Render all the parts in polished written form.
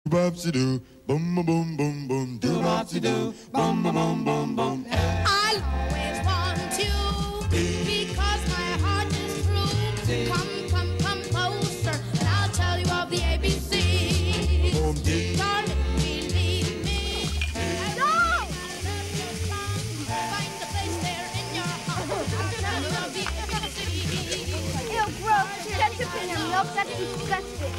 Bopsy-doo, boom, boom, boom, boom, boom, doo-bopsy-doo, boom, boom, boom, boom, boom. I'll always want you because my heart is true. Come, come, come closer, and I'll tell you of the ABC. Darling, believe me. No! Find the place there in your heart. I'll tell you of the ABC. Ew, gross. Ketchup in your milk. That's disgusting.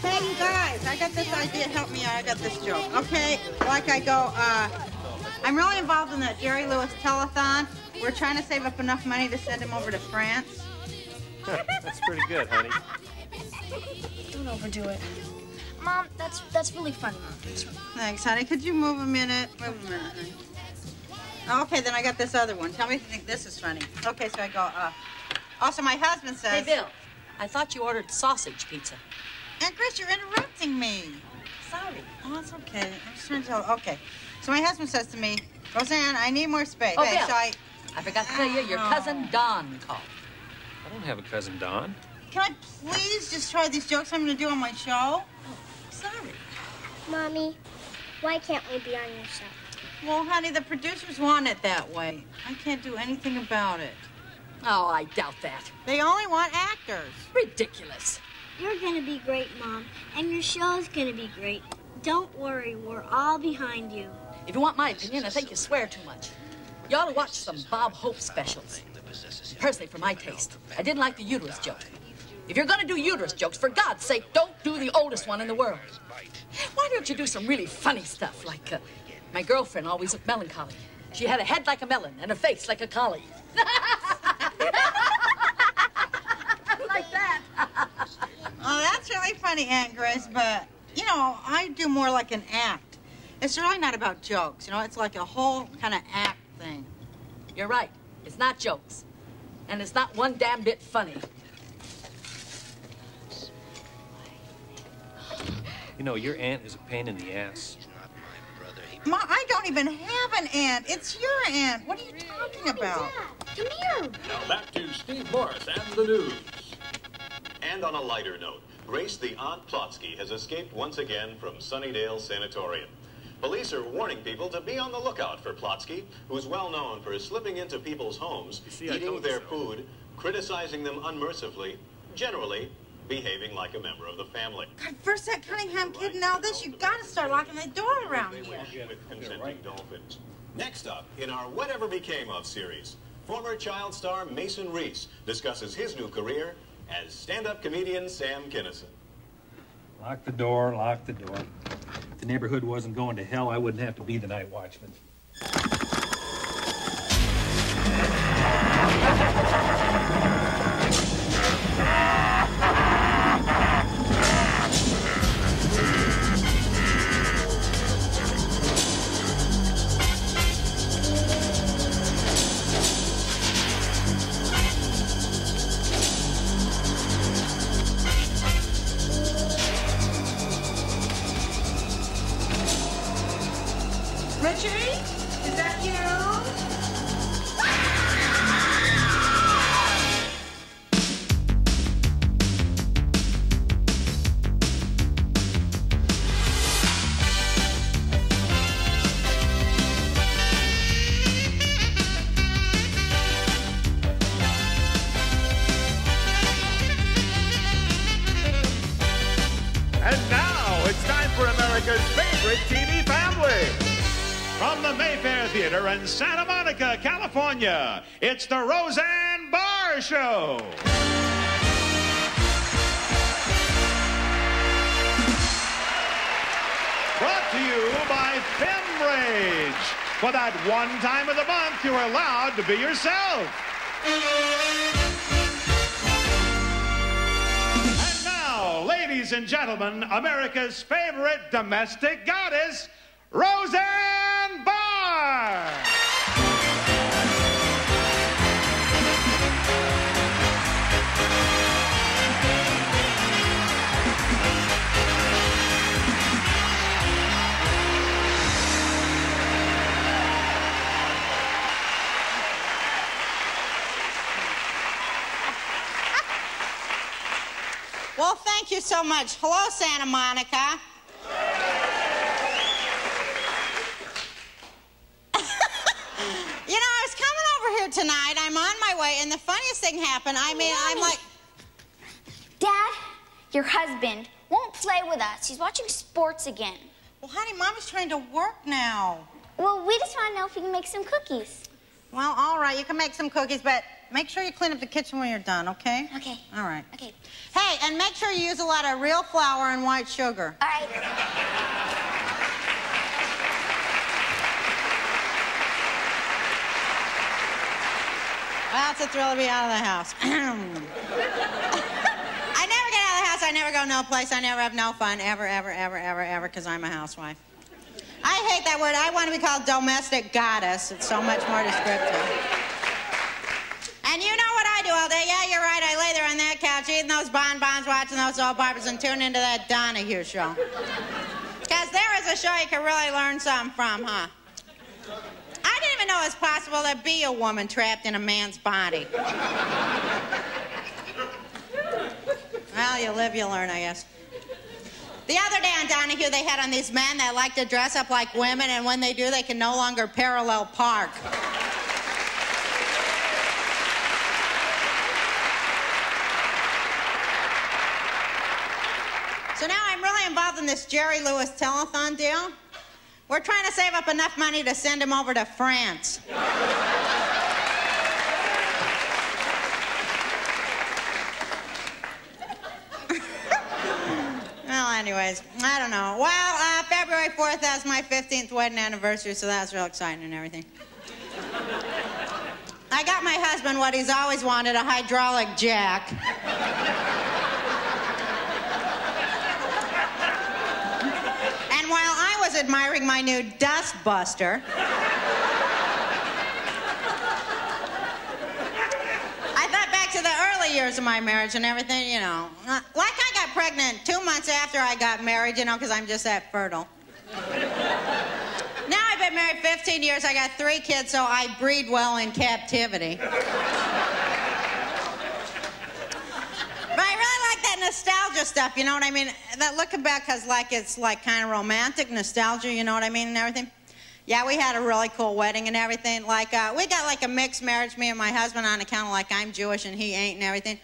Hey, you guys, I got this idea. Help me out. I got this joke. Okay, like I go, I'm really involved in that Jerry Lewis telethon. We're trying to save up enough money to send him over to France. That's pretty good, honey. Don't overdo it. Mom, that's really funny, Mom. That's right. Thanks, honey. Could you move a minute? Move a minute, honey. Okay, then I got this other one. Tell me if you think this is funny. Okay, so I go, also my husband says... Hey, Bill, I thought you ordered sausage pizza. Aunt Chris, you're interrupting me. Sorry. Oh, that's okay. I'm just trying to tell... Okay. So my husband says to me, Roseanne, I need more space. Oh, Okay, Bill, so I forgot to tell you, your cousin Don called. I don't have a cousin, Don. Can I please just try these jokes I'm going to do on my show? Oh, sorry. Mommy, why can't we be on your show? Well, honey, the producers want it that way. I can't do anything about it. Oh, I doubt that. They only want actors. Ridiculous. You're gonna be great, Mom, and your show's gonna be great. Don't worry, we're all behind you. If you want my opinion, I think you swear too much. You ought to watch some Bob Hope specials. Personally, for my taste, I didn't like the uterus joke. If you're gonna do uterus jokes, for God's sake, don't do the oldest one in the world. Why don't you do some really funny stuff, like my girlfriend always looked melancholy. She had a head like a melon and a face like a collie. Like that. Oh, that's really funny, Aunt Grace, but, you know, I do more like an act. It's really not about jokes, you know? It's like a whole kind of act thing. You're right. It's not jokes. And it's not one damn bit funny. You know, your aunt is a pain in the ass. Ma, I don't even have an aunt. It's your aunt. What are you talking about? Come here. Now back to Steve Morris and the news. And on a lighter note, Grace the Aunt Plotsky has escaped once again from Sunnydale Sanatorium. Police are warning people to be on the lookout for Plotsky, who's well known for slipping into people's homes, eating their food, criticizing them unmercifully, generally behaving like a member of the family. God, first that Cunningham kid, now this. You've got to start locking the door around here. With consenting dolphins. Next up, in our Whatever Became Of series, former child star Mason Reese discusses his new career as stand-up comedian Sam Kinison. Lock the door, lock the door. If the neighborhood wasn't going to hell, I wouldn't have to be the night watchman. Richie, is that you? And now it's time for America's favorite TV family. From the Mayfair Theater in Santa Monica, California, it's the Roseanne Barr Show. Brought to you by Femrage. For that one time of the month, you're allowed to be yourself. And now, ladies and gentlemen, America's favorite domestic goddess, Roseanne Barr! Well, thank you so much. Hello, Santa Monica. You know, I was coming over here tonight. I'm on my way, and the funniest thing happened. I mean, I'm like... Dad, your husband won't play with us. He's watching sports again. Well, honey, Mama's trying to work now. Well, we just want to know if we can make some cookies. Well, all right, you can make some cookies, but make sure you clean up the kitchen when you're done, okay? Okay. All right. Okay. Hey, and make sure you use a lot of real flour and white sugar. All right. Well, it's a thrill to be out of the house. I never get out of the house. I never go no place. I never have no fun, ever, because I'm a housewife. I hate that word. I want to be called domestic goddess. It's so much more descriptive. And you know what I do all day? Yeah, you're right. I lay there on that couch eating those bonbons, watching those soap operas, and tuning into that Donahue show. Because there is a show you can really learn something from, huh? I didn't even know it was possible to be a woman trapped in a man's body. Well, you live, you learn, I guess. The other day on Donahue, they had on these men that like to dress up like women, and when they do, they can no longer parallel park. So now I'm really involved in this Jerry Lewis telethon deal. We're trying to save up enough money to send him over to France. Well, anyways, I don't know. Well, February 4th, that's my 15th wedding anniversary, so that's real exciting and everything. I got my husband what he's always wanted, a hydraulic jack. And while I was admiring my new dust buster, I thought back to the early years of my marriage and everything, you know. Like I got pregnant 2 months after I got married, you know, because I'm just that fertile. Now I've been married 15 years. I got 3 kids, so I breed well in captivity. But I really like that nostalgia stuff, you know what I mean? That looking back, because it's like kind of romantic nostalgia, you know what I mean, and everything. Yeah, we had a really cool wedding and everything. Like, we got like a mixed marriage, me and my husband, on account of like I'm Jewish and he ain't and everything.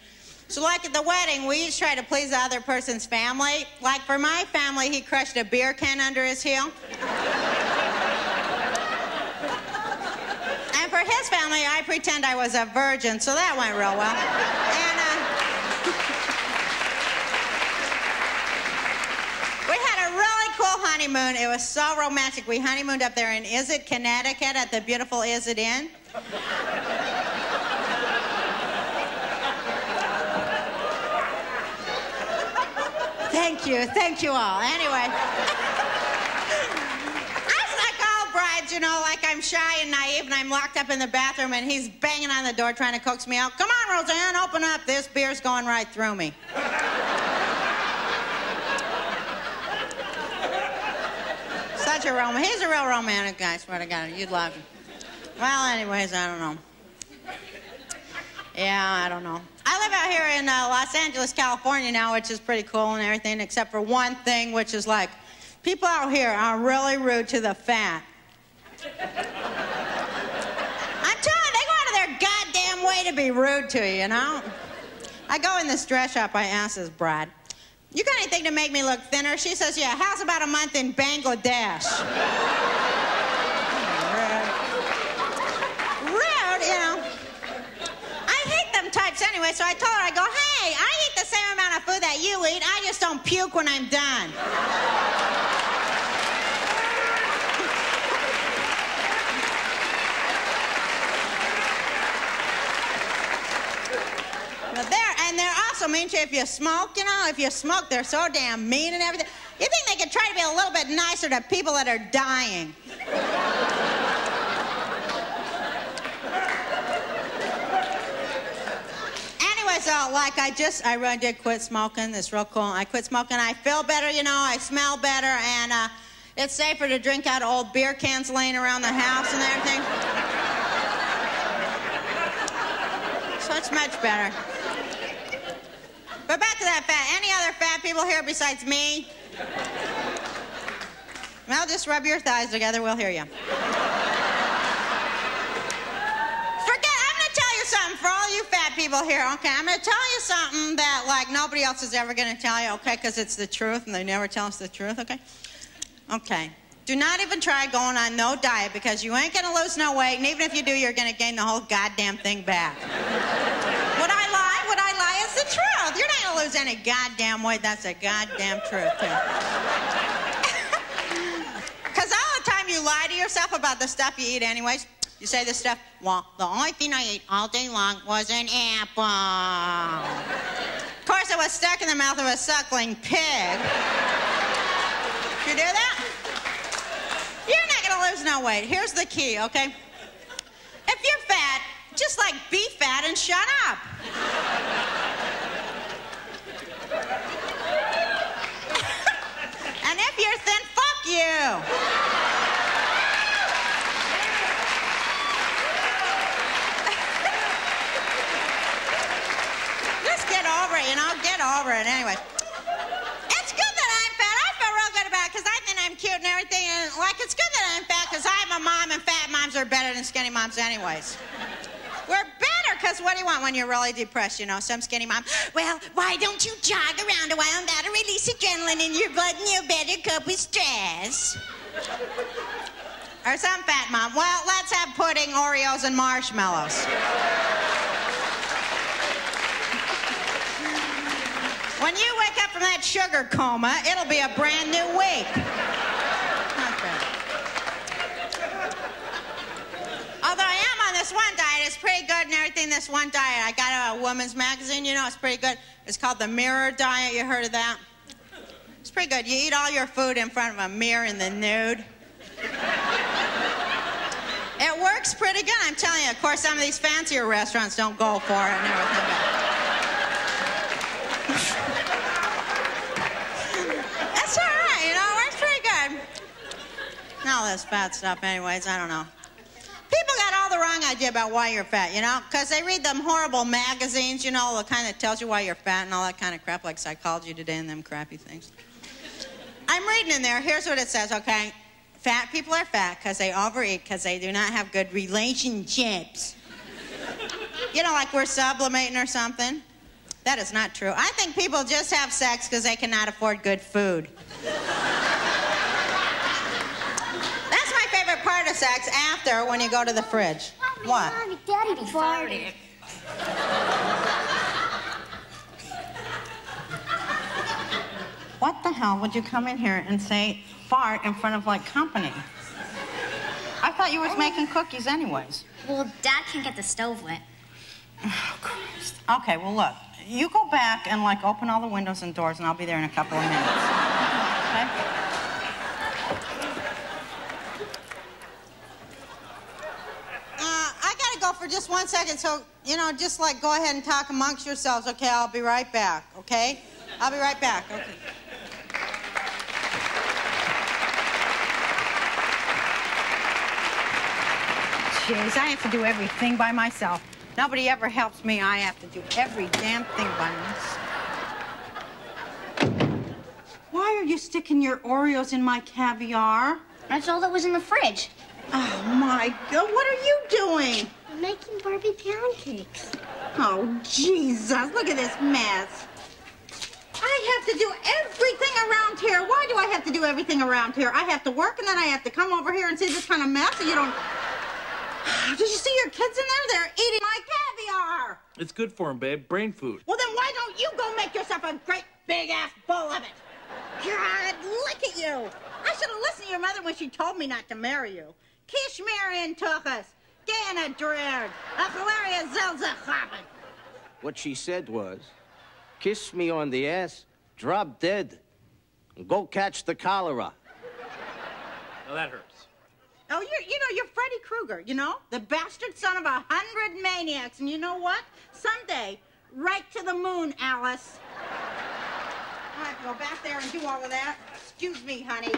So like at the wedding, we each try to please the other person's family. Like for my family, he crushed a beer can under his heel. And for his family, I pretend I was a virgin, so that went real well. And, we had a really cool honeymoon. It was so romantic. We honeymooned up there in Izzard, Connecticut at the beautiful Izzard Inn. Thank you all. Anyway, I was like all brides, you know, like I'm shy and naive, and I'm locked up in the bathroom, and he's banging on the door trying to coax me out. Come on, Roseanne, open up. This beer's going right through me. Such a he's a real romantic guy, I swear to God. You'd love him. Well, anyways, I don't know. Yeah, I don't know. I live out here in Los Angeles, California now, which is pretty cool and everything, except for one thing, which is like, people out here are really rude to the fat. I'm telling you, they go out of their goddamn way to be rude to you, you know? I go in this dress shop, I ask this bride, you got anything to make me look thinner? She says, yeah, how's about a month in Bangladesh? Rude, you know. I hate them types anyway, so I told her, I go, hey, I eat the same amount of food that you eat, I just don't puke when I'm done. They're also mean to you if you smoke, you know. If you smoke, they're so damn mean and everything. You think they could try to be a little bit nicer to people that are dying. Anyway, so like I really did quit smoking. It's real cool. I quit smoking. I feel better, you know. I smell better, and it's safer to drink out of old beer cans laying around the house and everything. So it's much better. But back to that fat. Any other fat fat people here besides me? Well, just rub your thighs together. We'll hear you. For all you fat people here, okay, I'm going to tell you something that, like, nobody else is ever going to tell you, okay, because it's the truth, and they never tell us the truth, okay? Okay. Do not even try going on no diet, because you ain't going to lose no weight, and even if you do, you're going to gain the whole goddamn thing back. Would I lie? Would I lie? It's the truth. You're not going to lose any goddamn weight. That's the goddamn truth, too. Because all the time you lie to yourself about the stuff you eat anyways. You say this stuff, well, the only thing I ate all day long was an apple. Of course, it was stuck in the mouth of a suckling pig. You do that? You're not going to lose no weight. Here's the key, okay? If you're fat, just, like, be fat and shut up. And if you're thin, fuck you. You know, get over it anyway. It's good that I'm fat. I feel real good about it because I think I'm cute and everything. And, like, it's good that I'm fat because I'm a mom and fat moms are better than skinny moms anyways. We're better because what do you want when you're really depressed, you know? Some skinny mom, well, why don't you jog around a while and that'll release adrenaline in your blood and you'll better cope with stress. Or some fat mom, well, let's have pudding, Oreos, and marshmallows. When you wake up from that sugar coma, it'll be a brand new week. Okay. Although I am on this one diet, it's pretty good and everything, this one diet. I got a woman's magazine, you know, it's pretty good. It's called the Mirror Diet. You heard of that? It's pretty good. You eat all your food in front of a mirror in the nude. It works pretty good, I'm telling you. Of course, some of these fancier restaurants don't go for it and everything. That's all right, you know, it works pretty good. All this fat stuff anyways, I don't know. People got all the wrong idea about why you're fat, you know, because they read them horrible magazines, you know, the kind that tells you why you're fat and all that kind of crap, like Psychology Today and them crappy things. I'm reading in there, here's what it says, okay? Fat people are fat because they overeat because they do not have good relationships. You know, like we're sublimating or something. That is not true. I think people just have sex because they cannot afford good food. That's my favorite part of sex after when you go to the fridge. What? Mommy, Daddy farted. What the hell would you come in here and say fart in front of, like, company? I thought you was making cookies anyways. Well, Dad can't get the stove lit. Oh, Christ. Okay, well, look. You go back and, like, open all the windows and doors, and I'll be there in a couple of minutes. Okay? I gotta go for just 1 second, so, you know, just, like, go ahead and talk amongst yourselves, okay? I'll be right back, okay? I'll be right back, okay. Jeez, I have to do everything by myself. Nobody ever helps me. I have to do every damn thing by myself. Why are you sticking your Oreos in my caviar? That's all that was in the fridge. Oh, my God. What are you doing? I'm making Barbie pound cakes. Oh, Jesus. Look at this mess. I have to do everything around here. Why do I have to do everything around here? I have to work, and then I have to come over here and see this kind of mess, and you don't... Did you see your kids in there? They're eating my caviar. It's good for them, babe. Brain food. Well, then why don't you go make yourself a great big-ass bowl of it? God, look at you. I should have listened to your mother when she told me not to marry you. Kish Marion Tuchas, Gana Dreard, Achalaria Zelza Chappen. What she said was, kiss me on the ass, drop dead, and go catch the cholera. Now that hurts. Oh, you're Freddy Krueger, you know? The bastard son of 100 maniacs. And you know what? Someday, right to the moon, Alice. I have to go back there and do all of that. Excuse me, honey.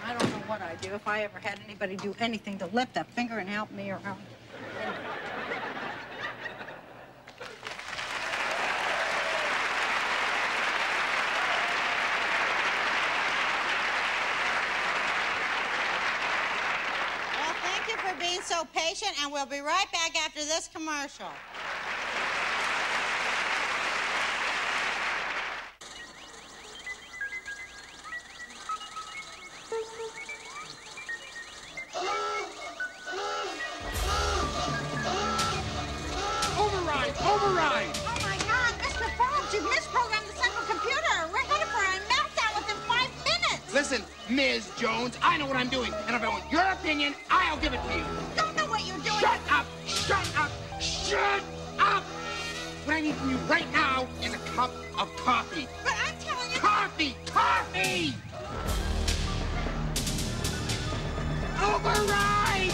I don't know what I'd do if I ever had anybody do anything to lift a finger and help me around. so patient, and we'll be right back after this commercial. Override! Oh, my God, Mr. Forbes, you've misprogrammed the central computer. We're headed for a meltdown within 5 minutes. Listen, Ms. Jones, I know what I'm doing, and if I want your opinion, I'll give it to you. Don't know what you're doing. Shut up! Shut up! Shut up! What I need from you right now is a cup of coffee. But I'm telling you... Coffee! Coffee! Override!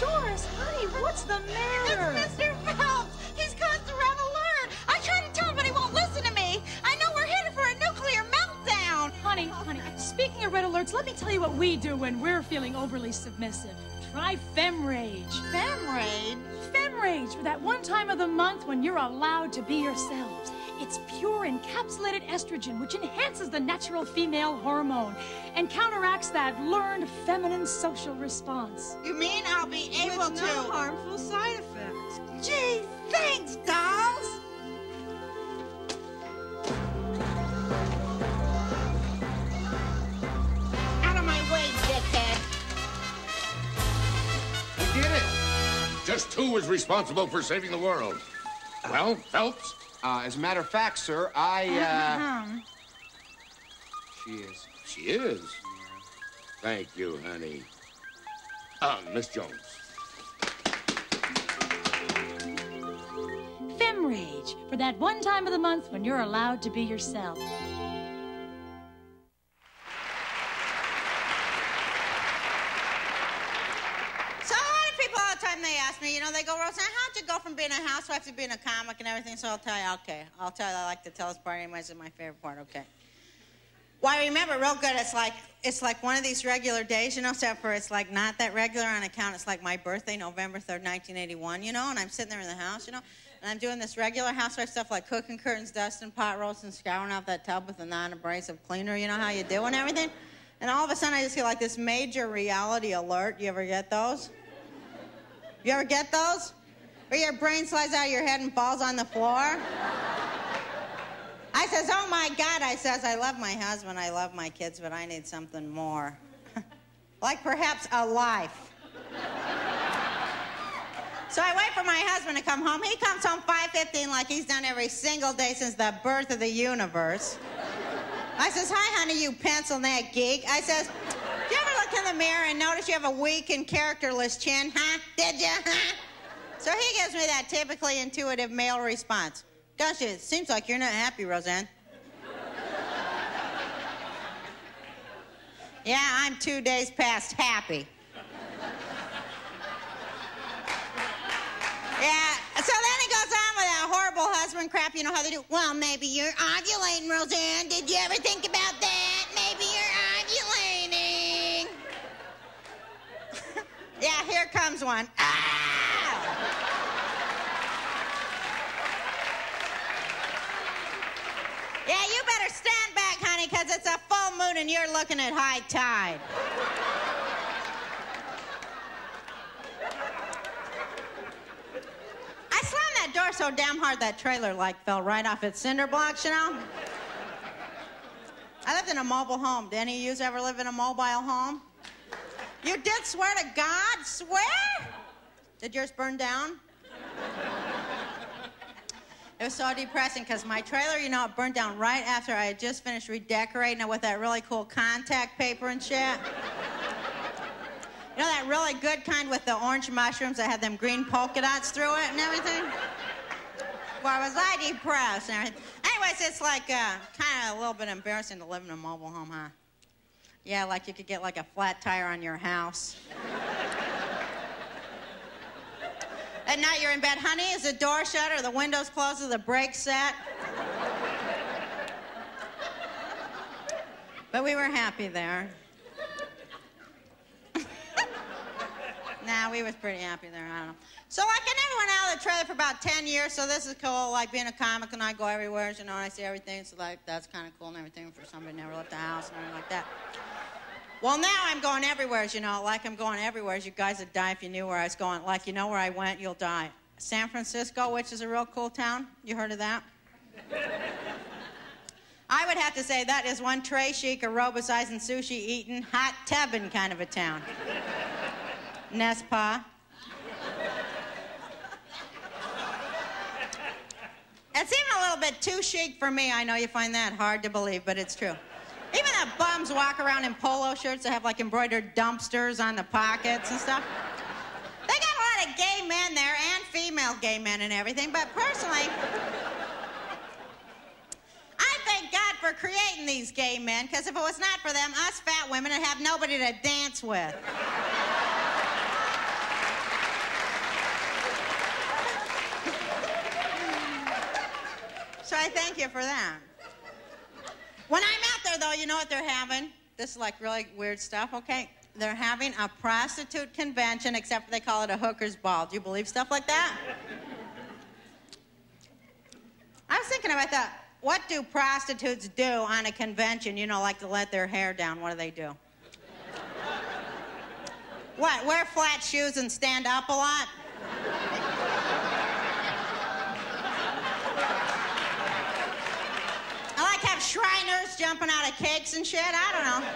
Doris, honey, what's the matter? It's Mr. Phelps. He's caused a red alert. I tried to tell him, but he won't listen to me. I know we're headed for a nuclear meltdown. Honey, speaking of red alerts, let me tell you what we do when we're feeling overly submissive. Try Femrage. Femrage? Femrage, for that one time of the month when you're allowed to be yourselves. It's pure encapsulated estrogen, which enhances the natural female hormone and counteracts that learned feminine social response. You mean I'll be able With to... no harmful side effects. Gee, thanks, dolls. Out of my way, dickhead. We did it. Just who was responsible for saving the world? Well, Phelps? As a matter of fact, sir, She is. She is. Thank you, honey. Miss Jones. Femrage, for that one time of the month when you're allowed to be yourself. So a lot of people all the time, they ask me, they go, Roseanne, how'd you go from being a housewife to being a comic and everything? So I'll tell you, okay. I'll tell you, I like to tell this part anyways, it's my favorite part, okay. Well, I remember real good, it's like one of these regular days, except for it's like not that regular on account. It's like my birthday, November 3rd, 1981, and I'm sitting there in the house, and I'm doing this regular housewife stuff like cooking curtains, dusting, pot roasting, scouring out that tub with a non-abrasive cleaner, how you do and everything. And all of a sudden, I just get like this major reality alert. You ever get those? You ever get those? Where your brain slides out of your head and falls on the floor? I says, oh, my God, I love my husband, I love my kids, but I need something more. Like perhaps a life. So I wait for my husband to come home. He comes home 5:15 like he's done every single day since the birth of the universe. I says, hi, honey, you pencil neck geek. I says, do you ever look in the mirror and notice you have a weak and characterless chin? Huh? Did you? So he gives me that typically intuitive male response. Gosh, it seems like you're not happy, Roseanne. Yeah, I'm 2 days past happy. Yeah, so then he goes on with that horrible husband crap, how they do. Well, maybe you're ovulating, Roseanne. Did you ever think about that? Maybe you're ovulating. Yeah, here comes one. Yeah, you better stand back, honey, because it's a full moon and you're looking at high tide. I slammed that door so damn hard that trailer, fell right off its cinder blocks, I lived in a mobile home. Did any of you ever live in a mobile home? You did, swear to God? Swear? Did yours burn down? It was so depressing because my trailer, it burned down right after I had just finished redecorating it with that really cool contact paper and shit. That really good kind with the orange mushrooms that had them green polka dots through it and everything? Well, was I depressed and everything? Anyways, it's kind of a little bit embarrassing to live in a mobile home, huh? Yeah, like you could get a flat tire on your house. At night you're in bed, honey, is the door shut or the windows closed or the brakes set? But we were happy there. Nah, we was pretty happy there, I don't know. So I never went out of the trailer for about 10 years, so this is cool, being a comic and I go everywhere, and I see everything, so that's kind of cool and everything for somebody who never left the house and everything like that. Well, now I'm going everywhere, you know, like I'm going everywhere. You guys would die if you knew where I was going. Like, you know where I went, you'll die. San Francisco, which is a real cool town. You heard of that? I would have to say that is one tray chic, aerobicizing, sushi eating, hot tubbing kind of a town. Nespa. It's even a little bit too chic for me. I know you find that hard to believe, but it's true. Even the bums walk around in polo shirts that have like embroidered dumpsters on the pockets and stuff. They got a lot of gay men there and female gay men and everything, but personally, I thank God for creating these gay men, because if it was not for them, us fat women would have nobody to dance with. So I thank you for that. When I'm out there, though, you know what they're having? This is like really weird stuff, okay? They're having a prostitute convention, except they call it a hooker's ball. Do you believe stuff like that? I was thinking about that. What do prostitutes do on a convention, you know, like to let their hair down? What do? What, wear flat shoes and stand up a lot? I like have Shriners jumping out of cakes and shit. I don't know.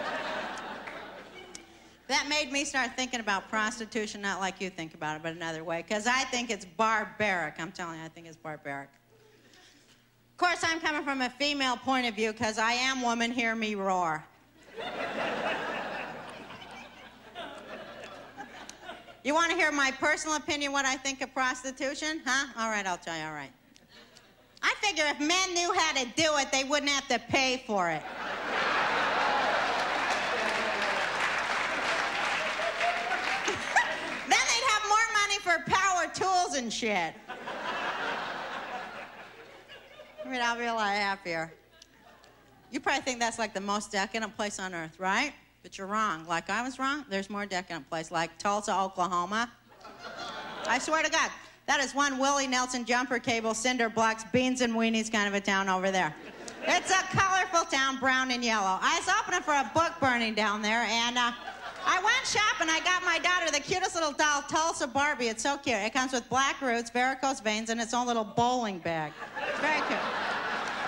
That made me start thinking about prostitution, not like you think about it, but another way, because I think it's barbaric. I'm telling you, I think it's barbaric. Of course, I'm coming from a female point of view, because I am woman, hear me roar. You want to hear my personal opinion, what I think of prostitution? Huh? All right, I'll tell you, all right. I figure if men knew how to do it, they wouldn't have to pay for it. Then they'd have more money for power tools and shit. I mean, I'll be a lot happier. You probably think that's like the most decadent place on earth, right? But you're wrong. Like I was wrong, there's more decadent place, like Tulsa, Oklahoma. I swear to God. That is one Willie Nelson jumper cable, cinder blocks, beans and weenies kind of a town over there. It's a colorful town, brown and yellow. I was opening for a book burning down there, and I went shopping. I got my daughter the cutest little doll, Tulsa Barbie. It's so cute. It comes with black roots, varicose veins, and its own little bowling bag. It's very cute.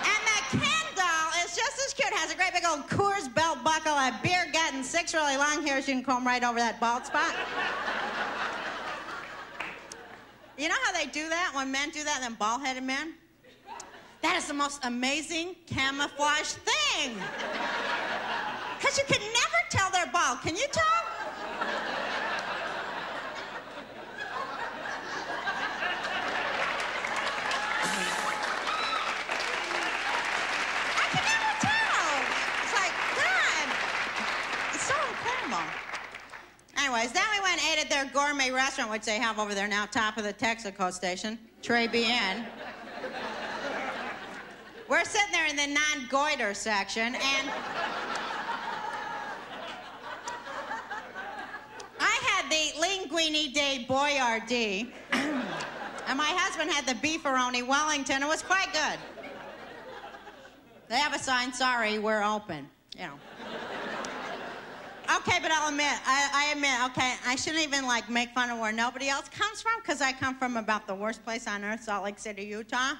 And the Ken doll is just as cute. It has a great big old Coors belt buckle, a beer gut, and 6 really long hairs you can comb right over that bald spot. You know how they do that when men do that, them bald-headed men? That is the most amazing camouflage thing. Because you can never tell they're bald. Can you tell? I can never tell. It's like, God, it's so incredible. Anyways, then we went and ate at their gourmet restaurant, which they have over there now, top of the Texaco station, Trey Bien. We're sitting there in the non-goiter section, and I had the linguine de Boyardee, and my husband had the beefaroni Wellington. It was quite good. They have a sign, sorry, we're open, you know. Okay, but I'll admit, I admit, okay, I shouldn't even, like, make fun of where nobody else comes from, because I come from about the worst place on earth, Salt Lake City, Utah.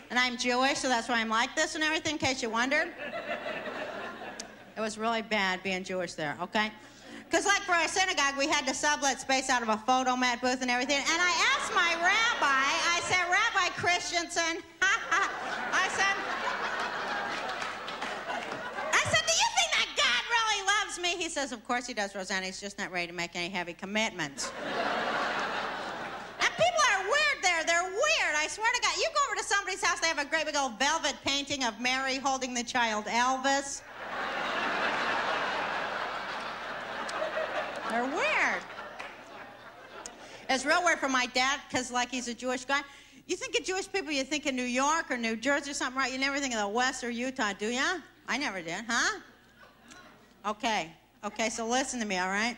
And I'm Jewish, so that's why I'm like this and everything, in case you wondered. It was really bad being Jewish there, okay? Because, like, for our synagogue, we had to sublet space out of a photo mat booth and everything, and I asked my rabbi, I said, Rabbi Christensen, I said, do you think that God really loves me? He says, of course he does, Roseanne. He's just not ready to make any heavy commitments. And people are weird there. They're weird. I swear to God. You go over to somebody's house, they have a great big old velvet painting of Mary holding the child Elvis. They're weird. It's real weird for my dad, because, like, he's a Jewish guy. You think of Jewish people, you think of New York or New Jersey or something, right? You never think of the West or Utah, do ya? I never did, huh? Okay, so listen to me, all right?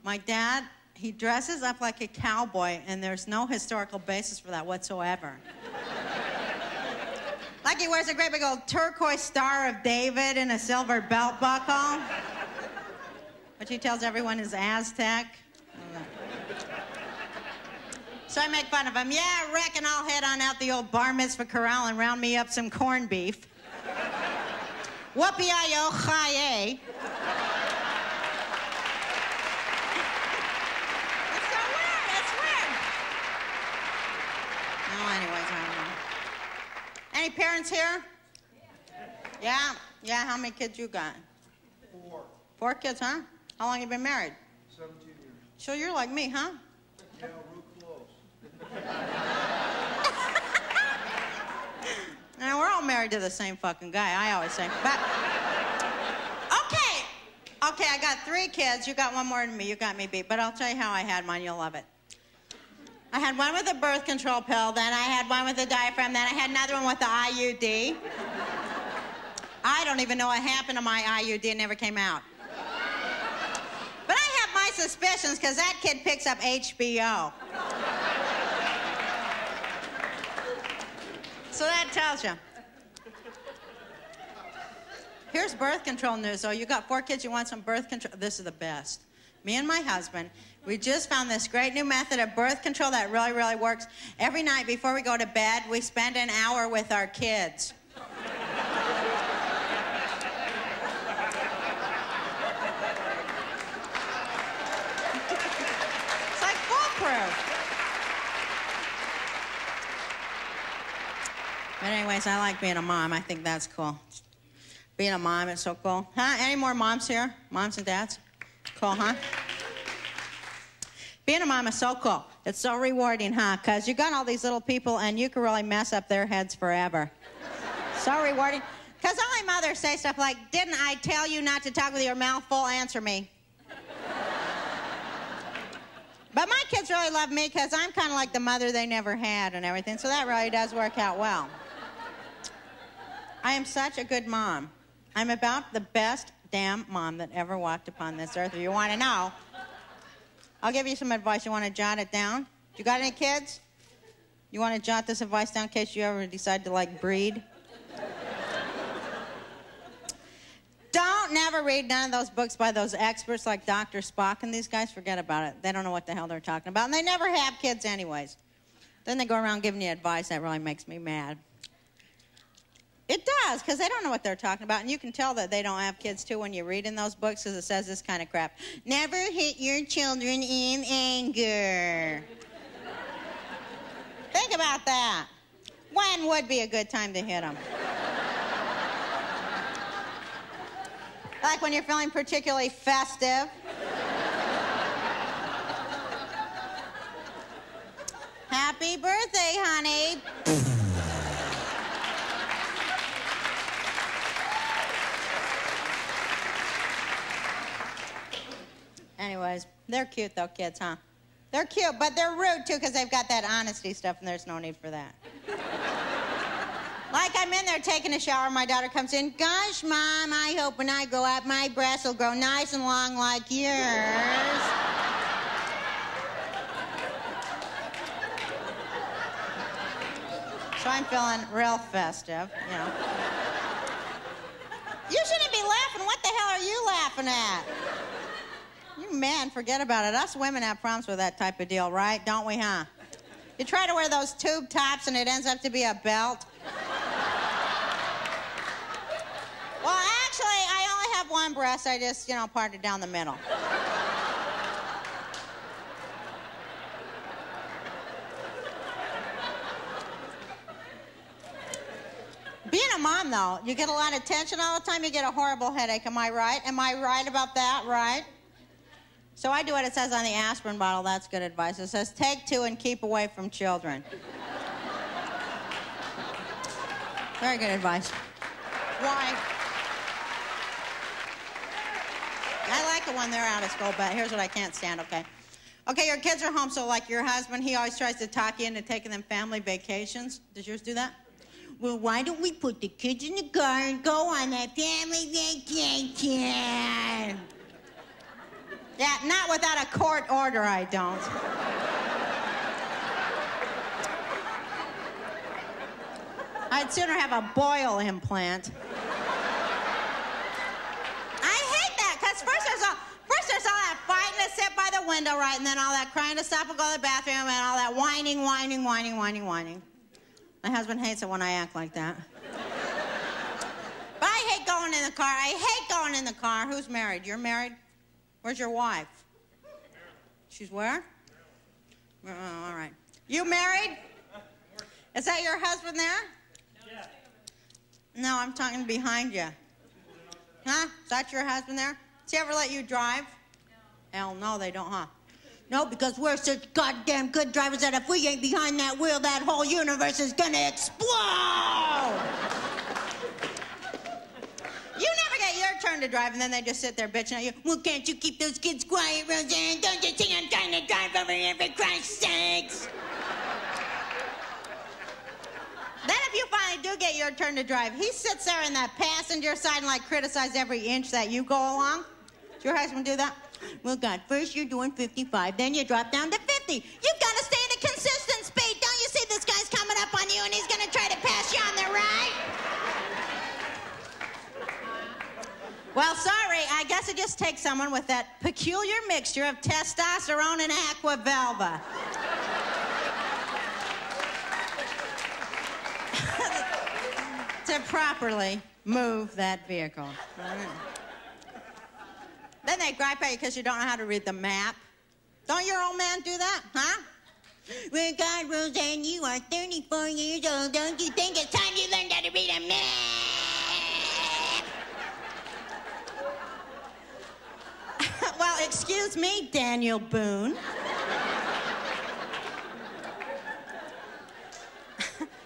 My dad, he dresses up like a cowboy, and there's no historical basis for that whatsoever. Like he wears a great big old turquoise Star of David and a silver belt buckle. which he tells everyone is Aztec. So I make fun of him. Yeah, I reckon I'll head on out the old bar mitzvah corral and round me up some corned beef. Whoopee-I-O, chaye. It's so weird, it's weird. Oh, anyways, I don't know. Any parents here? Yeah? Yeah, how many kids you got? 4. 4 kids, huh? How long you been married? 17 years. So you're like me, huh? Yeah, real close. Now, we're all married to the same fucking guy, I always say. But, okay, I got 3 kids. You got one more than me. You got me beat. But I'll tell you how I had mine. You'll love it. I had one with a birth control pill. Then I had one with a diaphragm. Then I had another one with the IUD. I don't even know what happened to my IUD. It never came out. But I have my suspicions because that kid picks up HBO. So that tells you. Here's birth control news. So you got 4 kids, you want some birth control? This is the best. Me and my husband, we just found this great new method of birth control that really, really works. Every night before we go to bed, we spend an hour with our kids. It's like foolproof. But anyways, I like being a mom. I think that's cool. Being a mom is so cool. Huh? Any more moms here? Moms and dads? Cool, huh? Being a mom is so cool. It's so rewarding, huh? Because you got all these little people and you can really mess up their heads forever. So rewarding. Because all my mothers say stuff like, didn't I tell you not to talk with your mouth full? Answer me. But my kids really love me because I'm kind of like the mother they never had and everything. So that really does work out well. I am such a good mom. I'm about the best damn mom that ever walked upon this earth. If you want to know, I'll give you some advice. You want to jot it down? You got any kids? You want to jot this advice down in case you ever decide to, like, breed? Don't never read none of those books by those experts like Dr. Spock and these guys. Forget about it. They don't know what the hell they're talking about. And they never have kids anyways. Then they go around giving you advice. That really makes me mad. It does, because they don't know what they're talking about. And you can tell that they don't have kids, too, when you read in those books, because it says this kind of crap. Never hit your children in anger. Think about that. When would be a good time to hit them? Like when you're feeling particularly festive. Happy birthday, honey. Anyways, they're cute, though, kids, huh? They're cute, but they're rude, too, because they've got that honesty stuff, and there's no need for that. Like, I'm in there taking a shower, my daughter comes in, gosh, Mom, I hope when I grow up, my breasts will grow nice and long like yours. So I'm feeling real festive, you know. You shouldn't be laughing. What the hell are you laughing at? You men, forget about it. Us women have problems with that type of deal, right? Don't we, huh? You try to wear those tube tops and it ends up to be a belt. Well, actually, I only have one breast. I just, you know, part it down the middle. Being a mom, though, you get a lot of attention all the time. You get a horrible headache. Am I right? Am I right about that? Right? So I do what it says on the aspirin bottle. That's good advice. It says, take 2 and keep away from children. Very good advice. Why? I like it when they're out of school, but here's what I can't stand, okay? Okay, your kids are home, so like your husband, he always tries to talk you into taking them family vacations. Does yours do that? Well, why don't we put the kids in the car and go on that family vacation? Yeah, not without a court order, I don't. I'd sooner have a Boyle implant. I hate that, because first there's window, right, and then all that crying to stop and go to the bathroom and all that whining. My husband hates it when I act like that. But I hate going in the car. Who's married? You're married? Where's your wife? She's where? Oh, all right. You married? Is that your husband there? Yeah. No, I'm talking behind you. Huh? Is that your husband there? Does he ever let you drive? No. Hell no, they don't, huh? No, because we're such goddamn good drivers that if we ain't behind that wheel, that whole universe is gonna explode! You never get your turn to drive, and then they just sit there bitching at you. Well, can't you keep those kids quiet, Roseanne? Don't you think I'm trying to drive over here, for Christ's sakes? Then if you finally do get your turn to drive, he sits there in that passenger side and, like, criticizes every inch that you go along. Does your husband do that? Well, God, first you're doing 55, then you drop down to 50. You've got to stay at a consistent speed. Don't you see this guy's coming up on you and he's going to try to pass you on the right? Well, sorry, I guess it just takes someone with that peculiar mixture of testosterone and aquavelva. To properly move that vehicle. All right. Then they gripe at you because you don't know how to read the map. Don't your old man do that, huh? Well, God, Roseanne, you are 34 years old. Don't you think it's time you learned how to read a map? Well, excuse me, Daniel Boone.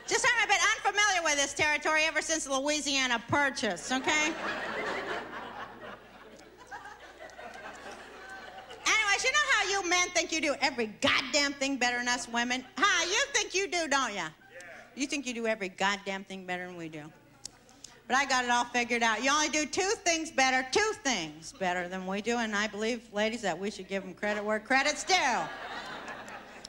Just I'm a bit unfamiliar with this territory ever since the Louisiana Purchase, okay? Anyways, you know how you men think you do every goddamn thing better than us women? Huh, you think you do, don't ya? Yeah. You think you do every goddamn thing better than we do. But I got it all figured out. You only do two things better than we do, and I believe, ladies, that we should give them credit where credit's due.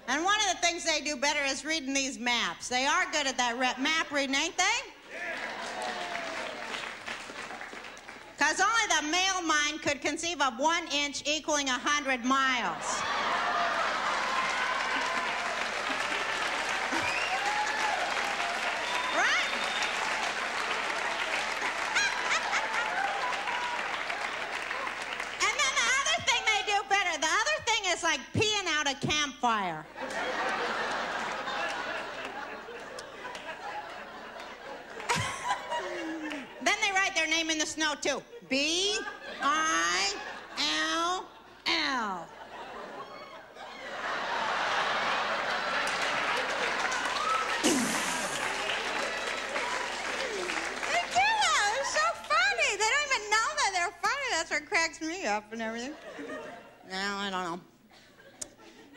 And one of the things they do better is reading these maps. They are good at that map reading, ain't they? Because only the male mind could conceive of 1 inch equaling 100 miles. Right? And then the other thing they do better, the other thing is like peeing out a campfire. Then they write their name in the snow, too. B-I-L-L. They do that. They're so funny. They don't even know that they're funny. That's what cracks me up and everything. No, I don't know.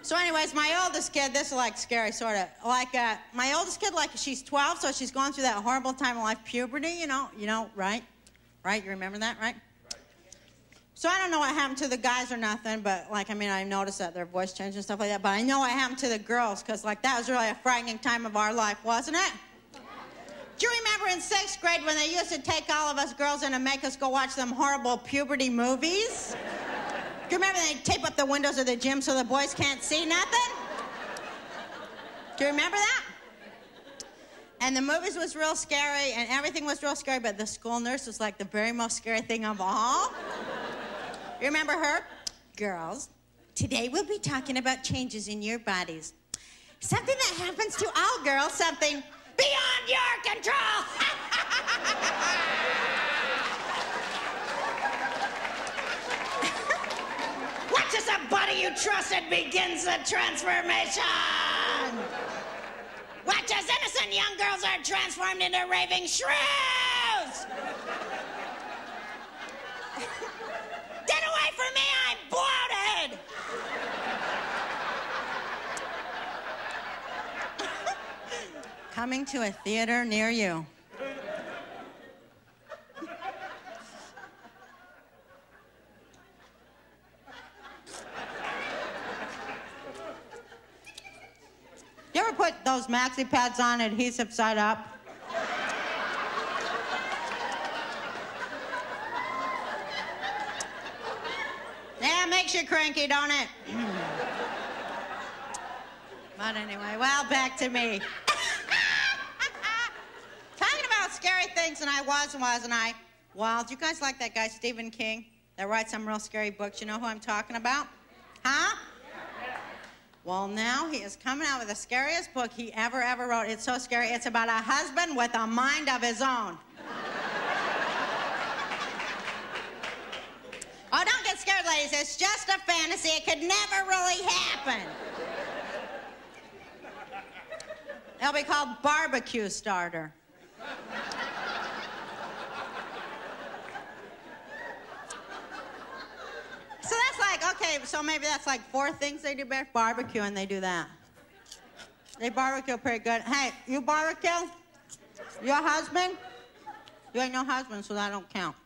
So anyways, my oldest kid, this is like scary, sort of. Like, my oldest kid, like, she's 12, so she's going through that horrible time of life, puberty, you know, right? Right? You remember that, right? So I don't know what happened to the guys or nothing, but, like, I mean, I noticed that their voice changed and stuff like that, but I know what happened to the girls, because, like, that was really a frightening time of our life, wasn't it? Do you remember in 6th grade when they used to take all of us girls in and make us go watch them horrible puberty movies? Do you remember they tape up the windows of the gym so the boys can't see nothing? Do you remember that? And the movies was real scary and everything was real scary, but the school nurse was like the very most scary thing of all. You remember her? Girls, today we'll be talking about changes in your bodies. Something that happens to all girls, something beyond your control. Watch as a body you trusted begins the transformation. Watch as innocent young girls are transformed into raving shrews. Get away from me, I'm bloated. Coming to a theater near you. You ever put those maxi pads on adhesive side up? Yeah, make makes you cranky, don't it? But anyway, well, back to me. Talking about scary things, and I wasn't I? Well, do you guys like that guy, Stephen King, that writes some real scary books? You know who I'm talking about? Huh? Well, now he is coming out with the scariest book he ever wrote. It's so scary. It's about a husband with a mind of his own. Oh, don't get scared, ladies. It's just a fantasy. It could never really happen. It'll be called Barbecue Starter. So that's like, okay, so maybe that's like 4 things they do better. Barbecue, and they do that. They barbecue pretty good. Hey, you barbecue? Your husband? You ain't no husband, so that don't count.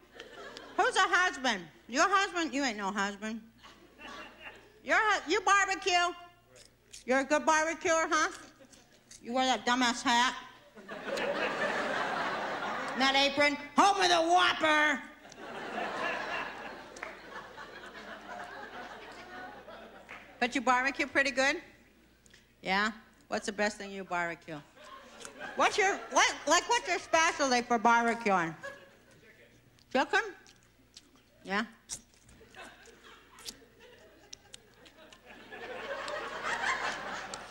Who's a husband? Your husband? You ain't no husband. You barbecue? You're a good barbecuer, huh? You wear that dumbass hat? And that apron? Home with a Whopper! But you barbecue pretty good? Yeah? What's the best thing you barbecue? What's your specialty for barbecuing? Chicken? Yeah?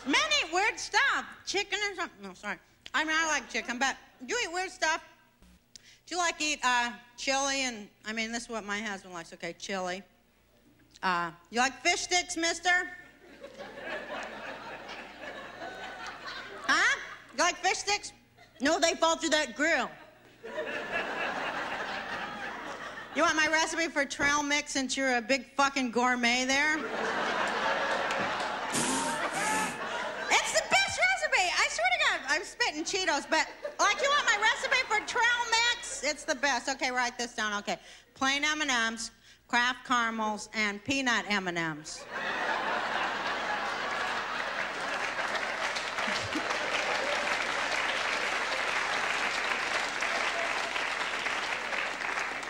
Men eat weird stuff. Chicken or something. No, sorry. I mean, I like chicken, but you eat weird stuff. Do you like eat chili? And I mean, this is what my husband likes. Okay, chili. You like fish sticks, mister? Huh? You like fish sticks? No, they fall through that grill. You want my recipe for trail mix since you're a big fucking gourmet there? It's the best recipe. I swear to God, I'm spitting Cheetos, but like, you want my recipe for trail mix? It's the best. Okay, write this down. Okay, plain M&Ms, Kraft caramels, and peanut M&Ms.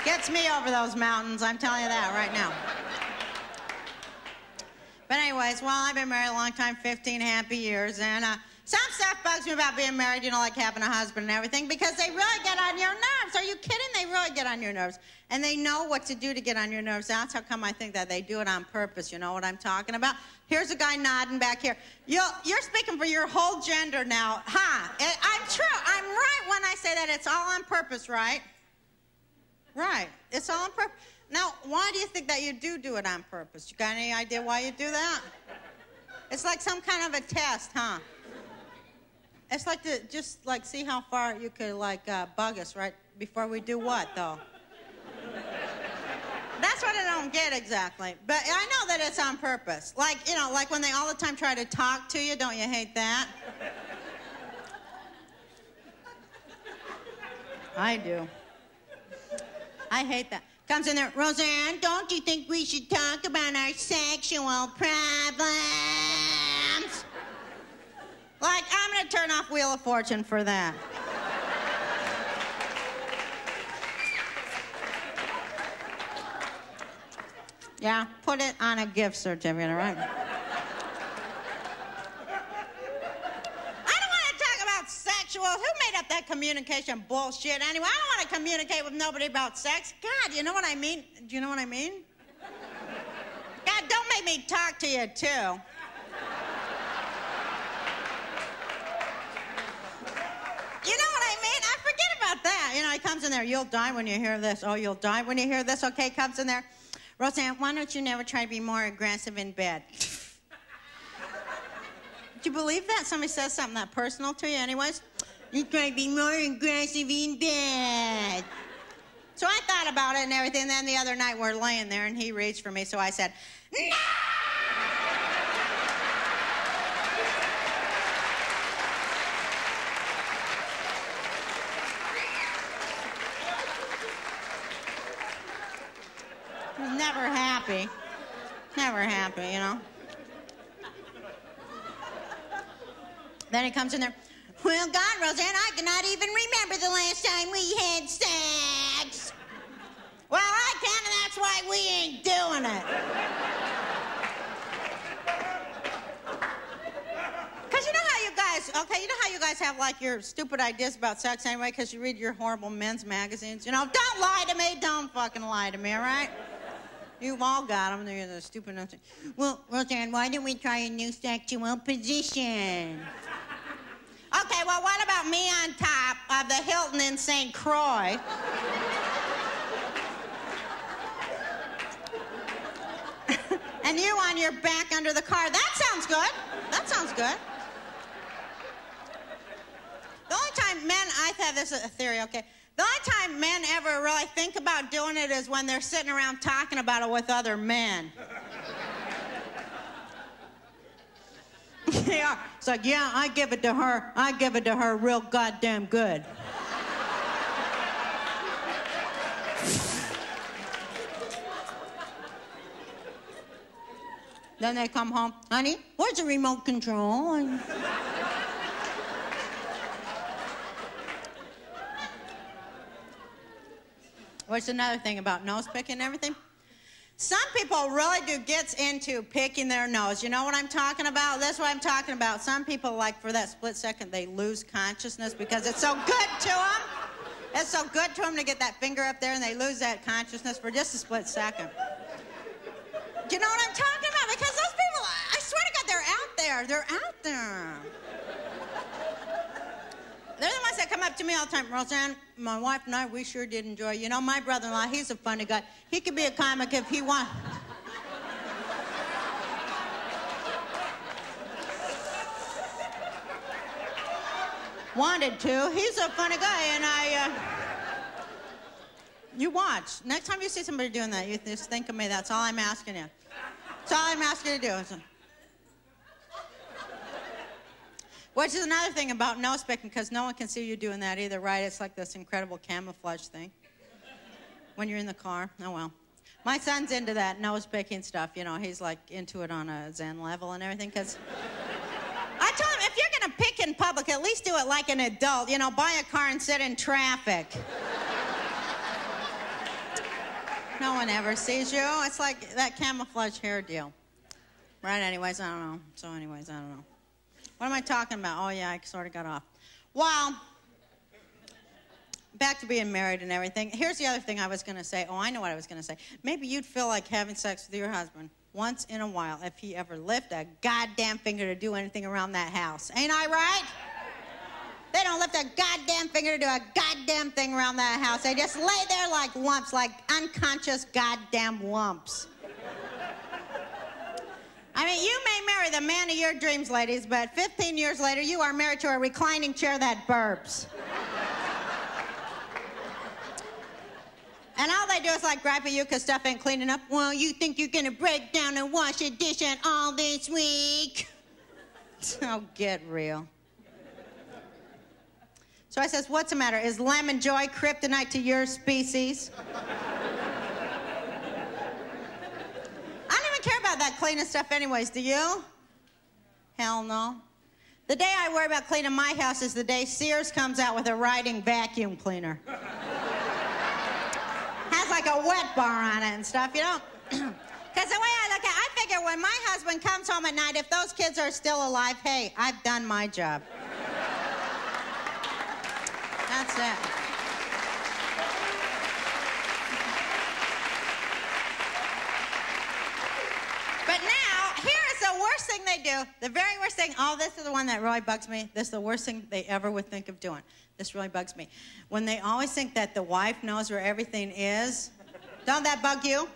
Gets me over those mountains, I'm telling you that right now. But anyways, well, I've been married a long time, 15 happy years, and some stuff bugs me about being married, you know, like having a husband and everything, because they really get on your nerves. Are you kidding? They really get on your nerves. And they know what to do to get on your nerves. That's how come I think that they do it on purpose. You know what I'm talking about? Here's a guy nodding back here. You're speaking for your whole gender now. Huh? I'm true. I'm right when I say that it's all on purpose, right? Right. It's all on purpose. Now, why do you think that you do it on purpose? You got any idea why you do that? It's like some kind of a test, huh? It's like to just like see how far you could like bug us right before we do what, though? That's what I don't get exactly. But I know that it's on purpose. Like, you know, like when they all the time try to talk to you, don't you hate that? I do. I hate that. Comes in there, Roseanne, don't you think we should talk about our sexual problems? Like, I'm going to turn off Wheel of Fortune for that. Yeah, put it on a gift certificate, all right? Who made up that communication bullshit anyway? I don't want to communicate with nobody about sex. God, you know what I mean? Do you know what I mean? God, don't make me talk to you, too. You know what I mean? I forget about that. You know, he comes in there, you'll die when you hear this. Oh, you'll die when you hear this? Okay, comes in there. Roseanne, why don't you never try to be more aggressive in bed? Do you believe that? Somebody says something that personal to you anyways? You try to be more aggressive in bed. So I thought about it and everything, and then the other night we're laying there and he reached for me, so I said, no! He's never happy. Never happy, you know? Then he comes in there, well, God, Roseanne, I cannot even remember the last time we had sex. Well, I can, and that's why we ain't doing it. okay, you know how you guys have, like, your stupid ideas about sex anyway because you read your horrible men's magazines? You know, don't lie to me. Don't fucking lie to me, all right? You've all got them. They're the stupid nothing. Well, Roseanne, why don't we try a new sexual position? Okay, well, what about me on top of the Hilton in St. Croix? And you on your back under the car. That sounds good. That sounds good. The only time men, I thought this is a theory, okay? The only time men ever really think about doing it is when they're sitting around talking about it with other men. Yeah, it's like, yeah, I give it to her. I give it to her real goddamn good. Then they come home, honey, where's the remote control? What's another thing about nose picking and everything? Some people really do get into picking their nose. You know what I'm talking about? That's what I'm talking about. Some people, like, for that split second, they lose consciousness because it's so good to them. It's so good to them to get that finger up there, and they lose that consciousness for just a split second. Do you know what I'm talking about? Because those people, I swear to God, they're out there. They're out there. They're the ones that come up to me all the time. Roseanne, my wife and I, we sure did enjoy. You know, my brother-in-law, he's a funny guy. He could be a comic if he wants. Wanted to. He's a funny guy, and you watch. Next time you see somebody doing that, you just think of me. That's all I'm asking you. That's all I'm asking you to do. Which is another thing about nose picking, because no one can see you doing that either, right? It's like this incredible camouflage thing when you're in the car. Oh, well. My son's into that nose picking stuff. You know, he's like into it on a Zen level and everything, because I told him, if you're going to pick in public, at least do it like an adult. You know, buy a car and sit in traffic. No one ever sees you. It's like that camouflage hair deal. Right, anyways, I don't know. So anyways, I don't know. What am I talking about? Oh, yeah, I sort of got off. Well, back to being married and everything. Here's the other thing I was going to say. Oh, I know what I was going to say. Maybe you'd feel like having sex with your husband once in a while if he ever lifted a goddamn finger to do anything around that house. Ain't I right? They don't lift a goddamn finger to do a goddamn thing around that house. They just lay there like lumps, like unconscious goddamn lumps. I mean, you may marry the man of your dreams, ladies, but 15 years later, you are married to a reclining chair that burps. And all they do is, like, gripe at you because stuff ain't cleaning up. Well, you think you're going to break down and wash a dish and all this week? Oh, get real. So I says, what's the matter? Is lemon joy kryptonite to your species? I don't even care about that cleaning stuff anyways, do you? Hell no. The day I worry about cleaning my house is the day Sears comes out with a riding vacuum cleaner. Has like a wet bar on it and stuff, you know? Because the way I look at it, I figure when my husband comes home at night, if those kids are still alive, hey, I've done my job. That's it. But now, here is the worst thing they do. The very worst thing. Oh, this is the one that really bugs me. This is the worst thing they ever would think of doing. This really bugs me. When they always think that the wife knows where everything is. Don't that bug you?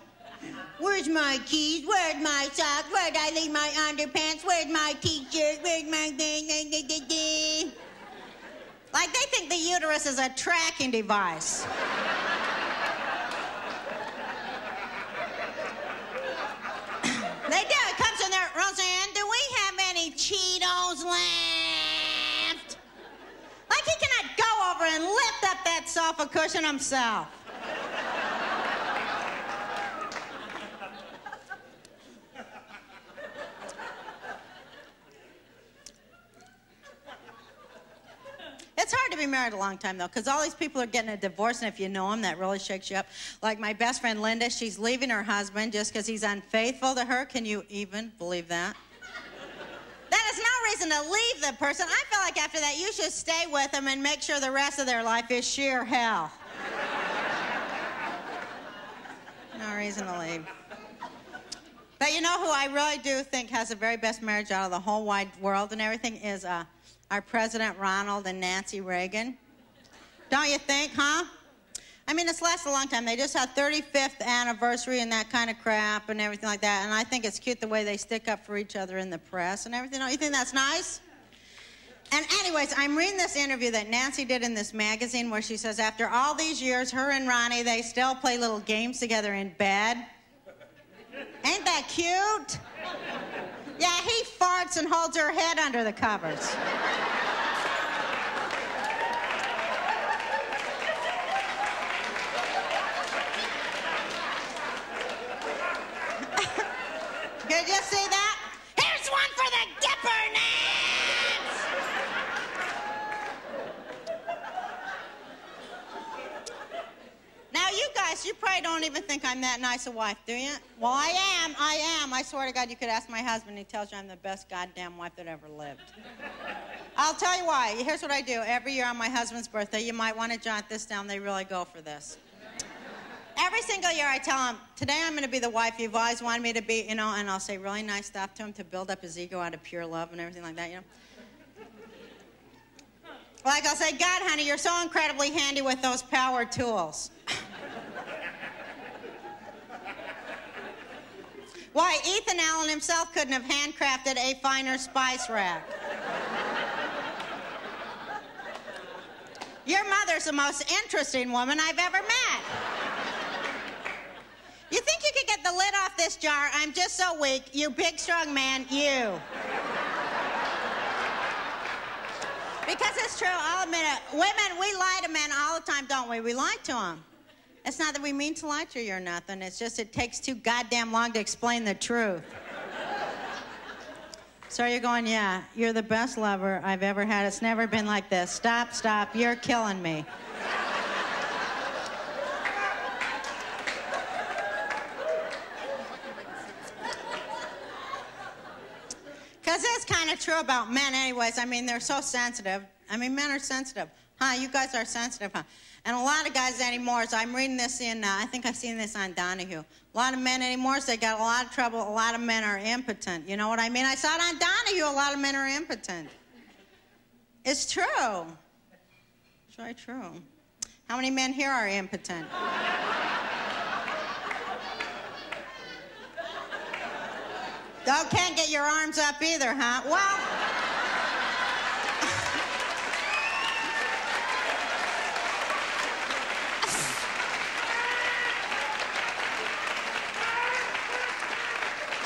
Where's my keys? Where's my socks? Where'd I leave my underpants? Where's my t-shirt? Where's my thing? Like they think the uterus is a tracking device. They do. It comes in there, Roseanne, do we have any Cheetos left? Like he cannot go over and lift up that sofa cushion himself. It's hard to be married a long time, though, because all these people are getting a divorce, and if you know them, that really shakes you up. Like my best friend, Linda, she's leaving her husband just because he's unfaithful to her. Can you even believe that? That is no reason to leave the person. I feel like after that, you should stay with them and make sure the rest of their life is sheer hell. No reason to leave. But you know who I really do think has the very best marriage out of the whole wide world and everything is our President Ronald and Nancy Reagan. Don't you think, huh? I mean, it's lasted a long time. They just had 35th anniversary and that kind of crap and everything like that. And I think it's cute the way they stick up for each other in the press and everything. Don't you think that's nice? And anyways, I'm reading this interview that Nancy did in this magazine where she says after all these years, her and Ronnie, they still play little games together in bed. Ain't that cute? Yeah, he farts and holds her head under the covers. Did you see that? Here's one for the Dipper Nance! Now, you guys, you probably don't even think I'm that nice a wife, do you? Well, I am. I swear to God, you could ask my husband. He tells you I'm the best goddamn wife that ever lived. I'll tell you why. Here's what I do. Every year on my husband's birthday, you might want to jot this down. They really go for this. Every single year I tell him, today I'm going to be the wife you've always wanted me to be, you know, and I'll say really nice stuff to him to build up his ego out of pure love and everything like that, you know. Like I'll say, God, honey, you're so incredibly handy with those power tools. Why, Ethan Allen himself couldn't have handcrafted a finer spice rack. Your mother's the most interesting woman I've ever met. You think you could get the lid off this jar? I'm just so weak. You big, strong man, you. Because it's true, I'll admit it. Women, we lie to men all the time, don't we? We lie to them. It's not that we mean to lie to you or nothing. It's just it takes too goddamn long to explain the truth. So you're going, yeah, you're the best lover I've ever had. It's never been like this. Stop, stop. You're killing me. Because it's kind of true about men anyways. I mean, they're so sensitive. I mean, men are sensitive. Huh, you guys are sensitive, huh? And a lot of guys anymore, so I'm reading this in, I think I've seen this on Donahue. A lot of men anymore, so they got a lot of trouble. A lot of men are impotent. You know what I mean? I saw it on Donahue. A lot of men are impotent. It's true. It's really true. How many men here are impotent? Can't get your arms up either, huh? Well,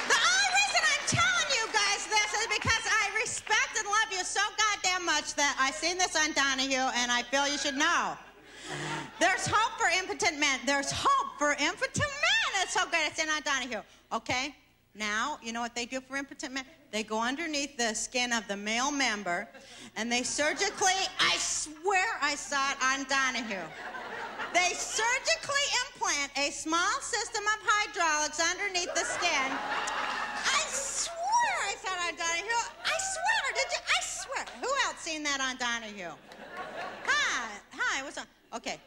the only reason I'm telling you guys this is because I respect and love you so goddamn much that I seen this on Donahue and I feel you should know. There's hope for impotent men. There's hope for impotent men. It's so great. It's in on Donahue. Okay? Now, you know what they do for impotent men? They go underneath the skin of the male member, and they surgically, I swear I saw it on Donahue. They surgically implant a small system of hydraulics underneath the skin. I swear I saw it on Donahue. I swear, did you? I swear. Who else seen that on Donahue? Hi, what's up? Okay.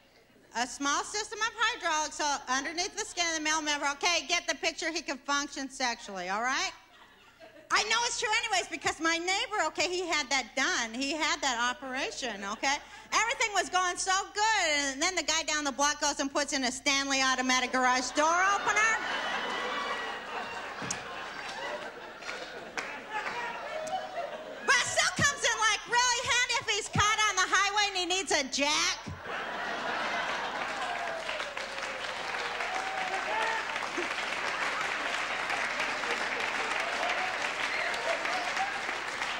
A small system of hydraulics so underneath the skin of the male member. Okay, get the picture. He can function sexually, all right? I know it's true anyways because my neighbor, okay, he had that done. He had that operation, okay? Everything was going so good, and then the guy down the block goes and puts in a Stanley automatic garage door opener. But it still comes in like really handy if he's caught on the highway and he needs a jack.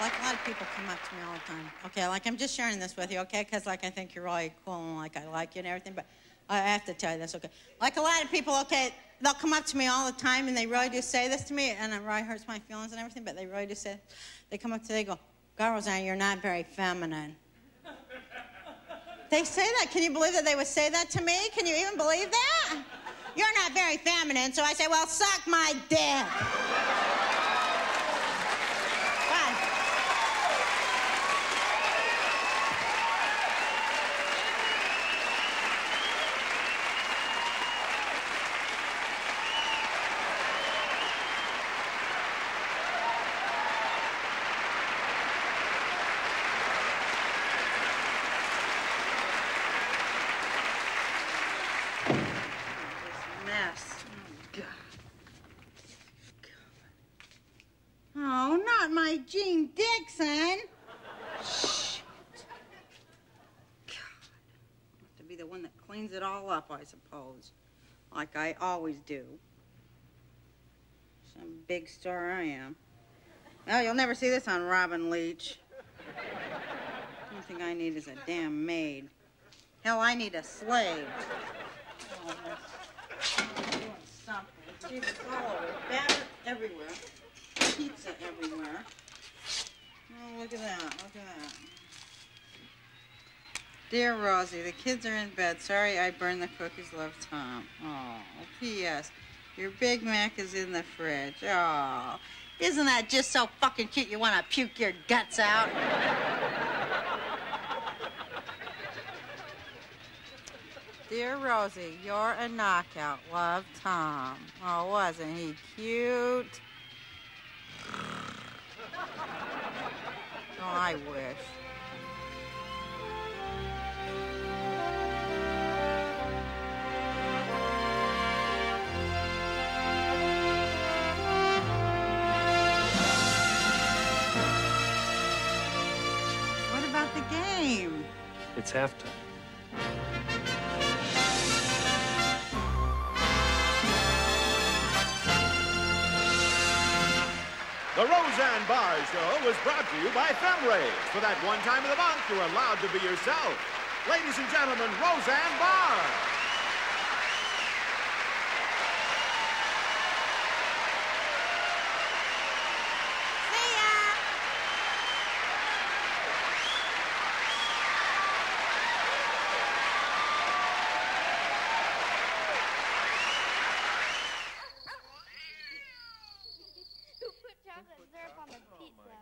Like a lot of people come up to me all the time. Okay, like I'm just sharing this with you, okay? Because like I think you're really cool and like I like you and everything, but I have to tell you this, okay? Like a lot of people, okay, they'll come up to me all the time and they really do say this to me and it really hurts my feelings and everything, but they really do say, they come up to me, they go, God, Roseanne, you're not very feminine. They say that. Can you believe that they would say that to me? Can you even believe that? You're not very feminine. So I say, well, suck my dick. cleans it all up, I suppose. Like I always do. Some big star I am. Well, you'll never see this on Robin Leach. The only thing I need is a damn maid. Hell, I need a slave. Oh, I'm doing something. Jesus, all over. Batter everywhere. Pizza everywhere. Oh, look at that. Look at that. Dear Rosie, the kids are in bed. Sorry I burned the cookies. Love, Tom. Oh, P.S. Your Big Mac is in the fridge. Oh, isn't that just so fucking cute you want to puke your guts out? Dear Rosie, you're a knockout. Love, Tom. Oh, wasn't he cute? Oh, I wish. What about the game? It's halftime. The Roseanne Barr Show was brought to you by Femrays. For that one time of the month, you're allowed to be yourself. Ladies and gentlemen, Roseanne Barr. See ya! Who put chocolate syrup on the pizza?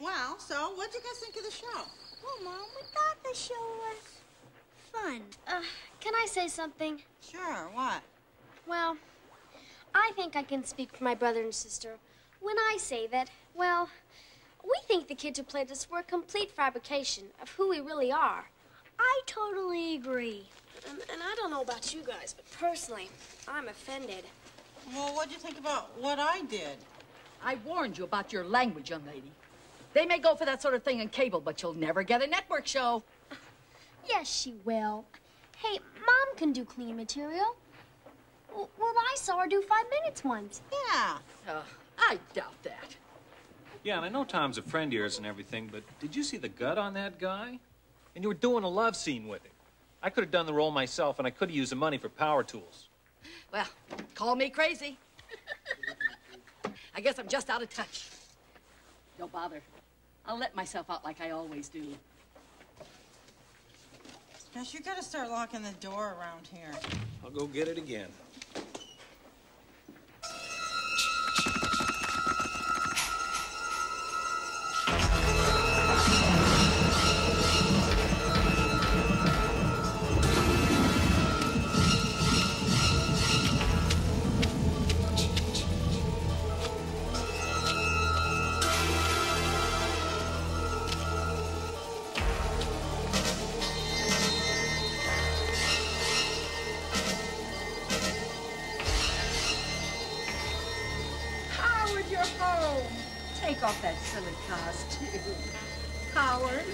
Well, so what'd you guys think of the show? Well, Mom, we thought the show was fun. Can I say something? Sure, what? Well, I think I can speak for my brother and sister when I say that, well, we think the kids who played us were a complete fabrication of who we really are. I totally agree. And I don't know about you guys, but personally, I'm offended. Well, what'd you think about what I did? I warned you about your language, young lady. They may go for that sort of thing on cable, but you'll never get a network show. Yes, she will. Hey, Mom can do clean material. Well, I saw her do 5 minutes once. Yeah. I doubt that. Yeah, and I know Tom's a friend of yours and everything, but did you see the gut on that guy? And you were doing a love scene with him. I could have done the role myself, and I could have used the money for power tools. Well, call me crazy. I guess I'm just out of touch. Don't bother. I'll let myself out like I always do. Gosh, you gotta start locking the door around here. I'll go get it again. Howard, you're home. Take off that silly costume. Howard.